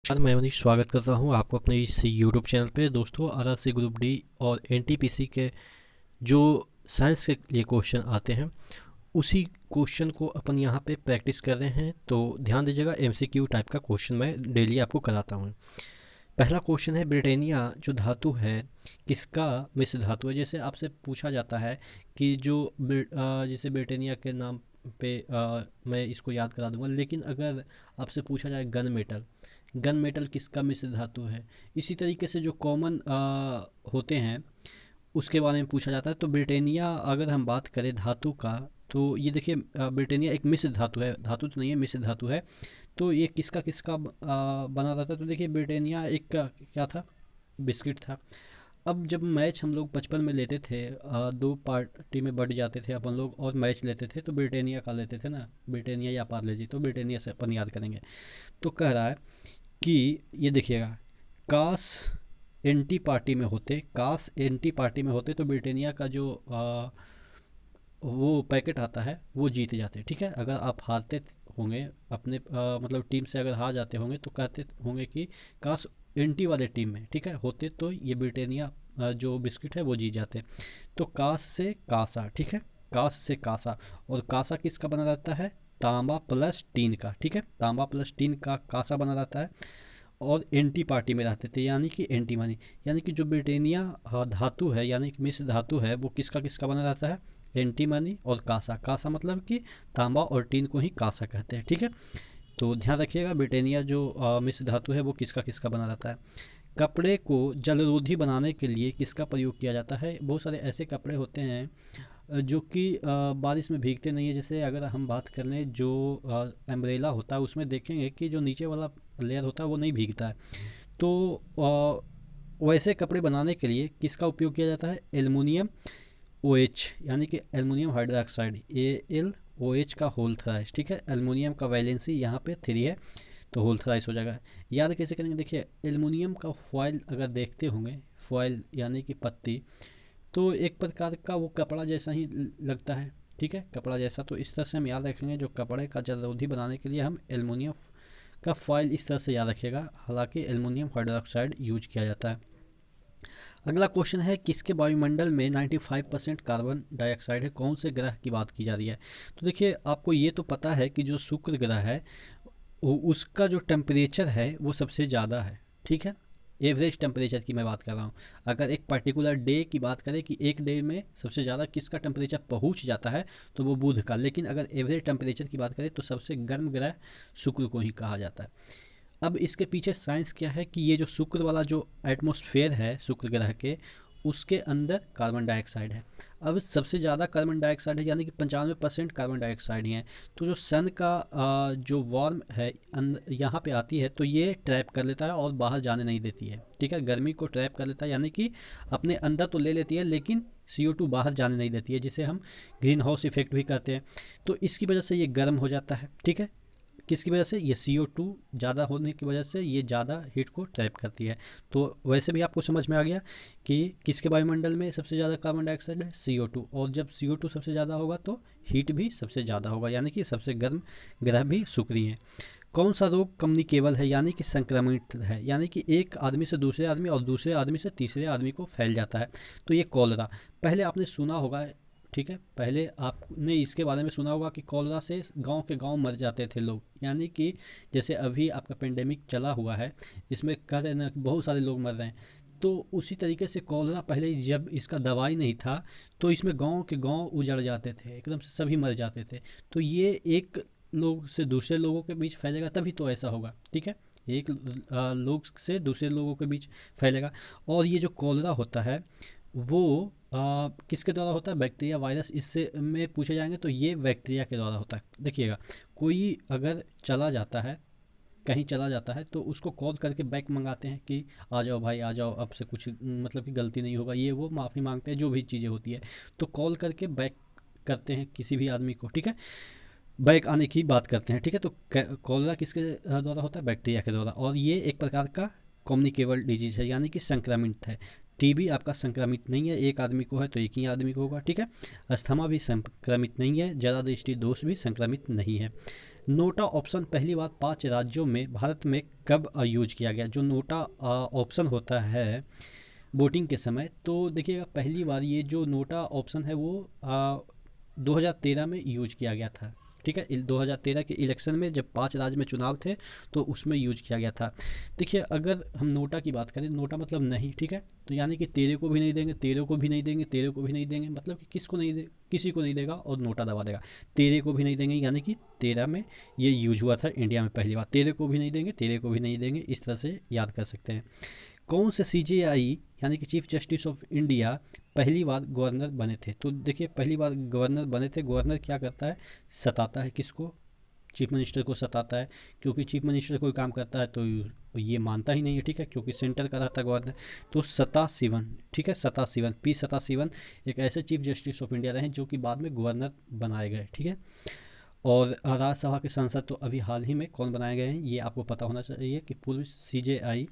मैं मनीष स्वागत करता हूं आपको अपने इस यूट्यूब चैनल पे। दोस्तों, आरआरसी ग्रुप डी और एनटीपीसी के जो साइंस के लिए क्वेश्चन आते हैं उसी क्वेश्चन को अपन यहाँ पे प्रैक्टिस कर रहे हैं। तो ध्यान दीजिएगा, एमसीक्यू टाइप का क्वेश्चन मैं डेली आपको कराता हूँ। पहला क्वेश्चन है, ब्रिटेनिया जो धातु है किसका मिश्र धातु है। जैसे आपसे पूछा जाता है कि जैसे ब्रिटेनिया के नाम पे मैं इसको याद करा दूंगा, लेकिन अगर आपसे पूछा जाए गन मेटल किसका मिश्र धातु है, इसी तरीके से जो कॉमन होते हैं उसके बारे में पूछा जाता है। तो ब्रिटेनिया अगर हम बात करें धातु का, तो ये देखिए, ब्रिटेनिया एक मिश्र धातु है, धातु तो नहीं है, मिश्र धातु है। तो ये किसका किसका बना रहता है, तो देखिए ब्रिटेनिया एक क्या था, बिस्किट था। अब जब मैच हम लोग बचपन में लेते थे, दो पार्टी में बढ़ जाते थे अपन लोग और मैच लेते थे, तो ब्रिटेनिया का लेते थे ना, ब्रिटेनिया या पार्ले जी, तो ब्रिटेनिया से अपन याद करेंगे। तो कह रहा है कि ये देखिएगा, काश काश एंटी पार्टी में होते तो ब्रिटेनिया का जो वो पैकेट आता है वो जीत जाते। ठीक है, अगर आप हारते होंगे अपने मतलब टीम से अगर हार जाते होंगे तो कहते होंगे कि काश एंटी वाले टीम में, ठीक है, होते तो ये ब्रिटेनिया जो बिस्किट है वो जीत जाते। तो काश से कासा, ठीक है, काश से कासा। और कासा किसका बना रहता है, तांबा प्लस टीन का। ठीक है, तांबा प्लस टीन का कासा बना रहता है। और एंटी पार्टी में रहते थे, यानी कि एंटी मनी, यानी कि जो ब्रिटेनिया धातु है यानी कि मिश्र धातु है वो किसका किसका बना रहता है, एंटी मनी और कासा। कासा मतलब कि तांबा और टीन को ही कासा कहते हैं। ठीक है, तो ध्यान रखिएगा, ब्रिटेनिया जो मिश्र धातु है वो किसका किसका बना रहता है। कपड़े को जलरोधी बनाने के लिए किसका प्रयोग किया जाता है। बहुत सारे ऐसे कपड़े होते हैं जो कि बारिश में भीगते नहीं है। जैसे अगर हम बात कर लें, जो एम्ब्रेला होता है उसमें देखेंगे कि जो नीचे वाला लेयर होता है वो नहीं भीगता है। तो वैसे कपड़े बनाने के लिए किसका उपयोग किया जाता है, एल्युमिनियम OH, यानी कि एल्युमिनियम हाइड्रोक्साइड, AlOH का होल थ्राइस। ठीक है, एल्युमिनियम का वैलेंसी यहाँ पे 3 है तो होल थ्राइस हो जाएगा। याद कैसे करेंगे, देखिए एल्युमिनियम का फॉयल अगर देखते होंगे, फॉयल यानी कि पत्ती, तो एक प्रकार का वो कपड़ा जैसा ही लगता है। ठीक है, कपड़ा जैसा। तो इस तरह से हम याद रखेंगे, जो कपड़े का जलरोधी बनाने के लिए हम एल्युमिनियम का फॉयल इस तरह से याद रखिएगा, हालांकि एल्युमिनियम हाइड्रोक्साइड यूज किया जाता है। अगला क्वेश्चन है, किसके वायुमंडल में 95% कार्बन डाइऑक्साइड है, कौन से ग्रह की बात की जा रही है। तो देखिए, आपको ये तो पता है कि जो शुक्र ग्रह है उसका जो टेम्परेचर है वो सबसे ज़्यादा है। ठीक है, एवरेज टेम्परेचर की मैं बात कर रहा हूँ। अगर एक पर्टिकुलर डे की बात करें कि एक डे में सबसे ज़्यादा किसका टेम्परेचर पहुँच जाता है, तो वो बुध का। लेकिन अगर एवरेज टेम्परेचर की बात करें तो सबसे गर्म ग्रह शुक्र को ही कहा जाता है। अब इसके पीछे साइंस क्या है कि ये जो शुक्र वाला जो एटमॉस्फेयर है शुक्र ग्रह के, उसके अंदर कार्बन डाइऑक्साइड है। अब सबसे ज़्यादा कार्बन डाइऑक्साइड है, यानी कि 95% कार्बन डाइऑक्साइड ही है। तो जो सन का जो वार्म है यहाँ पे आती है तो ये ट्रैप कर लेता है और बाहर जाने नहीं देती है। ठीक है, गर्मी को ट्रैप कर लेता है, यानी कि अपने अंदर तो ले लेती है लेकिन CO2 बाहर जाने नहीं देती है, जिसे हम ग्रीन हाउस इफेक्ट भी कहते हैं। तो इसकी वजह से ये गर्म हो जाता है। ठीक है, किसकी वजह से, ये CO2 ज़्यादा होने की वजह से ये ज़्यादा हीट को ट्रैप करती है। तो वैसे भी आपको समझ में आ गया कि किसके वायुमंडल में सबसे ज़्यादा कार्बन डाइऑक्साइड है, CO2। और जब CO2 सबसे ज़्यादा होगा तो हीट भी सबसे ज़्यादा होगा, यानी कि सबसे गर्म ग्रह भी शुक्र ही है। कौन सा रोग कम्युनिकेबल है, यानी कि संक्रमित है, यानी कि एक आदमी से दूसरे आदमी और दूसरे आदमी से तीसरे आदमी को फैल जाता है। तो ये कॉलरा, पहले आपने सुना होगा। ठीक है, पहले आपने इसके बारे में सुना होगा कि कॉलरा से गांव के गांव मर जाते थे लोग, यानी कि जैसे अभी आपका पेंडेमिक चला हुआ है इसमें कह रहे ना कि बहुत सारे लोग मर रहे हैं। तो उसी तरीके से कॉलरा पहले जब इसका दवाई नहीं था तो इसमें गांव के गांव उजड़ जाते थे, एकदम से सभी मर जाते थे। तो ये एक लोग से दूसरे लोगों के बीच फैलेगा तभी तो ऐसा होगा। ठीक है, एक लोग से दूसरे लोगों के बीच फैलेगा। और ये जो कॉलरा होता है वो किसके द्वारा होता है, बैक्टीरिया वायरस इससे में पूछे जाएंगे तो ये बैक्टीरिया के द्वारा होता है। देखिएगा, कोई अगर चला जाता है, कहीं चला जाता है तो उसको कॉल करके बैक मंगाते हैं कि आ जाओ भाई आ जाओ, अब से कुछ मतलब कि गलती नहीं होगा, ये वो माफ़ी मांगते हैं, जो भी चीज़ें होती है तो कॉल करके बैक करते हैं किसी भी आदमी को। ठीक है, बैक आने की बात करते हैं। ठीक है, तो कॉलरा किसके द्वारा होता है, बैक्टीरिया के द्वारा। और ये एक प्रकार का कम्युनिकेबल डिजीज है, यानी कि संक्रमित है। टीबी आपका संक्रमित नहीं है, एक आदमी को है तो एक ही आदमी को होगा। ठीक है, अस्थमा भी संक्रमित नहीं है, जरा दृष्टि दोष भी संक्रमित नहीं है। नोटा ऑप्शन पहली बार 5 राज्यों में भारत में कब यूज किया गया? जो नोटा ऑप्शन होता है वोटिंग के समय, तो देखिएगा पहली बार ये जो नोटा ऑप्शन है वो 2013 में यूज किया गया था। ठीक है, 2013 के इलेक्शन में जब 5 राज्य में चुनाव थे तो उसमें यूज किया गया था। देखिए अगर हम नोटा की बात करें, नोटा मतलब नहीं, ठीक है, तो यानी कि तेरे को भी नहीं देंगे, तेरे को भी नहीं देंगे, तेरे को भी नहीं देंगे, मतलब कि किसको नहीं दे, किसी को नहीं देगा और नोटा दबा देगा। तेरे को भी नहीं देंगे यानी कि 13 में ये यूज हुआ था इंडिया में पहली बार। तेरे को भी नहीं देंगे, तेरे को भी नहीं देंगे, इस तरह से याद कर सकते हैं। कौन से सीजेआई यानी कि चीफ जस्टिस ऑफ इंडिया पहली बार गवर्नर बने थे? तो देखिए पहली बार गवर्नर बने थे। गवर्नर क्या करता है? सताता है किसको? चीफ मिनिस्टर को सताता है, क्योंकि चीफ मिनिस्टर कोई काम करता है तो ये मानता ही नहीं है, ठीक है, क्योंकि सेंटर का रहता है गवर्नर। तो सताशिवन, ठीक है, सताशिवन, पी सताशिवन एक ऐसे चीफ जस्टिस ऑफ इंडिया रहे जो कि बाद में गवर्नर बनाए गए, ठीक है। और राज्यसभा के सांसद तो अभी हाल ही में कौन बनाए गए हैं ये आपको पता होना चाहिए कि पूर्व सीजेआई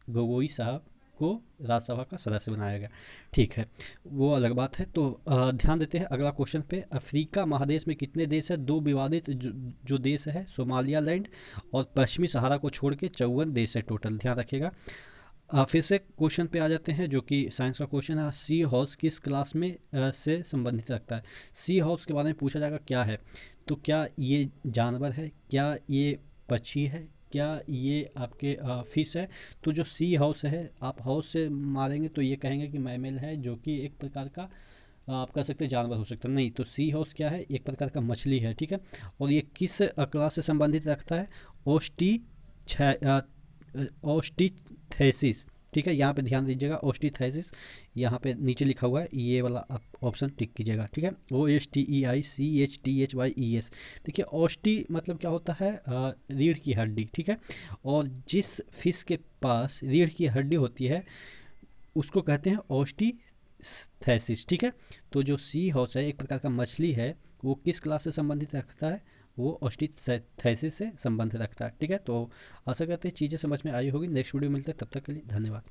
गोगोई साहब को राज्यसभा का सदस्य बनाया गया। ठीक है, वो अलग बात है। तो ध्यान देते हैं अगला क्वेश्चन पे। अफ्रीका महादेश में कितने देश है? दो विवादित जो देश है सोमालियालैंड और पश्चिमी सहारा को छोड़ के 54 देश है टोटल, ध्यान रखिएगा। फिर से क्वेश्चन पे आ जाते हैं जो कि साइंस का क्वेश्चन है। सी हॉर्स किस क्लास में से संबंधित रखता है? सी हॉर्स के बारे में पूछा जाएगा क्या है, तो क्या ये जानवर है, क्या ये पक्षी है, क्या ये आपके फिश है? तो जो सी हाउस है, आप हाउस से मारेंगे तो ये कहेंगे कि मैमल है, जो कि एक प्रकार का आप कह सकते हैं जानवर हो सकता है। नहीं, तो सी हाउस क्या है? एक प्रकार का मछली है, ठीक है। और ये किस क्लास से संबंधित रखता है? ओस्टी ओस्टिथेसिस, ठीक है, यहाँ पे ध्यान दीजिएगा, ओस्टिथेसिस यहाँ पे नीचे लिखा हुआ है, ये वाला आप ऑप्शन टिक कीजिएगा, ठीक है। OSTEICHTHYES। देखिए ओस्टी मतलब क्या होता है? रीढ़ की हड्डी, ठीक है। और जिस फिश के पास रीढ़ की हड्डी होती है उसको कहते हैं ओस्टिथेसिस, ठीक है। तो जो सी हॉर्स है एक प्रकार का मछली है, वो किस क्लास से संबंधित रखता है? वो ओस्टिथेसिस से संबंध रखता है, ठीक है। तो आशा करते हैं चीज़ें समझ में आई होगी। नेक्स्ट वीडियो मिलते हैं, तब तक के लिए धन्यवाद।